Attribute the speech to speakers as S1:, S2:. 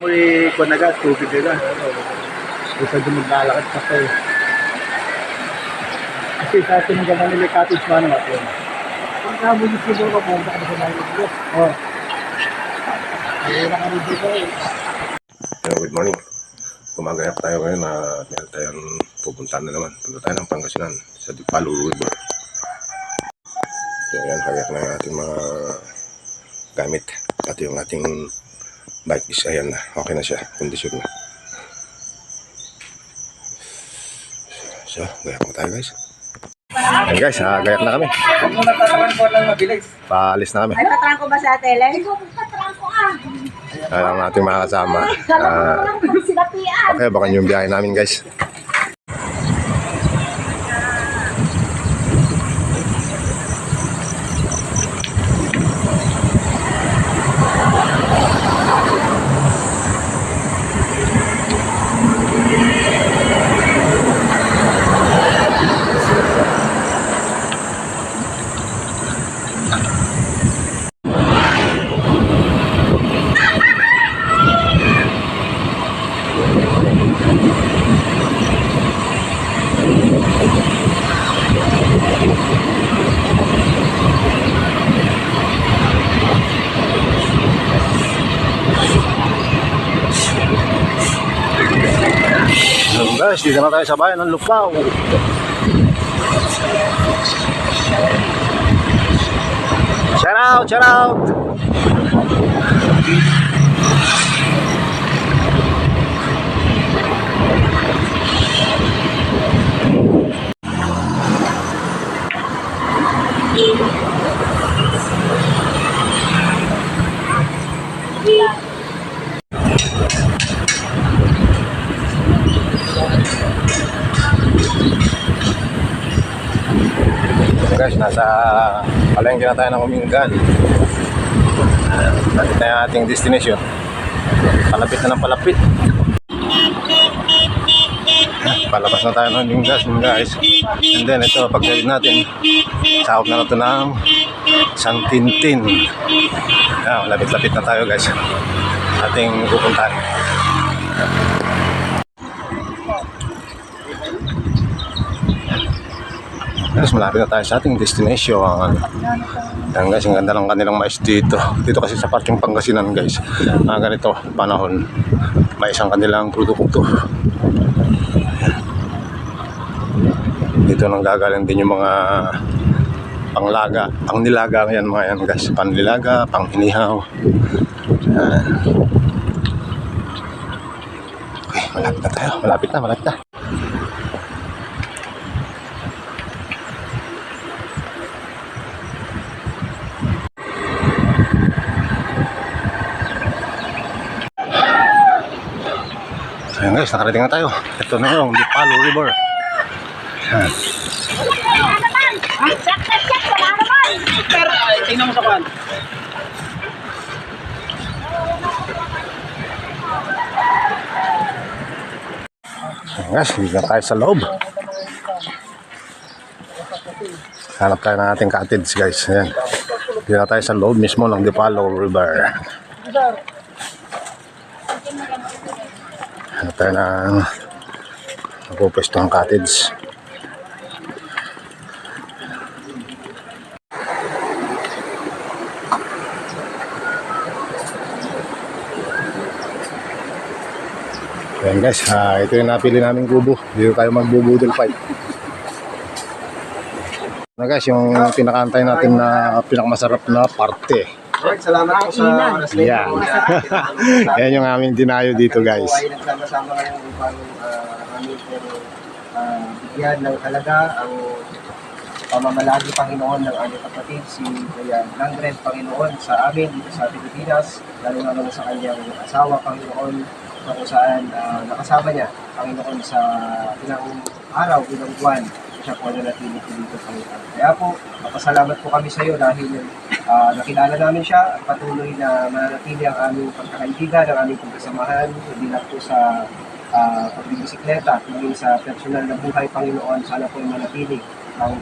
S1: Uy, kung naga, tubig nila. Gusto din maglalakad sa kayo. Kasi sa atin ng gano'n nila cottage man natin. Kung kamo yung siguro ko, punta ka sa mga ito. Oh. Ayun na kami dito eh.
S2: Good morning. Gumagayap tayo ngayon na meron tayong pupuntahan na naman. Punta tayo ng Pangasinan sa Dipalo River. So ayan, hayak na yung ating mga gamit. Pati yung ating bike is ayan na. Okay na siya. Kondisyon na. So, gayak na tayo guys. Ayan guys, gayak na kami.
S1: Kung natatrakan ko lang mabilis.
S2: Paalis na kami.
S3: Ay, patrangko ba sa tele?
S2: Ayan ang ating mga kasama.
S3: Sila pian.
S2: Okay, baka yung biyahe namin guys. Guys, dito na tayo sa bayan ng Lupao. Shout out, shout out. Guys, nasa palengke na tayo ng Umingan. Natin tayo ating destination. Palapit na ng palapit. Palabas na tayo ng Umingan guys. And then ito, pagdating natin, sakop na ito ng San Tintin. Lapit-lapit na tayo guys. Ating pupuntahan. Guys, malapit na tayo sa ating destination. Yan guys, ang ganda ng kanilang mais dito. Dito kasi sa parking Pangasinan guys, ganito panahon, mais ang kanilang produkto. Dito nang gagaling din yung mga panglaga, pang nilaga yan mga yan guys, panlilaga, pang inihaw. Okay, malapit na tayo, malapit na. Ayan guys, nakarating na tayo. Ito na yung Dipalo River. Ayan.
S1: Tingnan mo sa pan.
S2: Ayan guys, hindi na tayo sa loob. Hanap tayo ng ating cottage guys. Ayan. Hindi na tayo sa loob mismo ng Dipalo River. Hanap tayo ng napupwesto ng cottage. Ayan guys, ito yung napili naming kubo. Dito tayo magbubudol fight. Na guys, yung pinakantay natin na pinakamasarap na parte.
S1: Alright, salamat po sa oras na
S2: Yan. Yan yung aming dinayo dito guys.
S1: Nagsama-sama ngayon upang aming bigyan ng halaga ang pamamalagi Panginoon ng aming kapatid, si Kuya Langren Panginoon sa amin dito sa Pilipinas, lalo naman sa kanyang asawa Panginoon, na kung saan nakasama niya Panginoon sa ilang araw, ilang buwan. Siya po na natili dito Panginoon. Kaya po, napasalamat po kami sa iyo dahil nakilala namin siya at patuloy na mananatili ang aming pagkakaibigan, ang aming pagkasamahan, hindi lang po sa pagbibisikleta, kundi sa personal na buhay Panginoon. Sana po manatili ang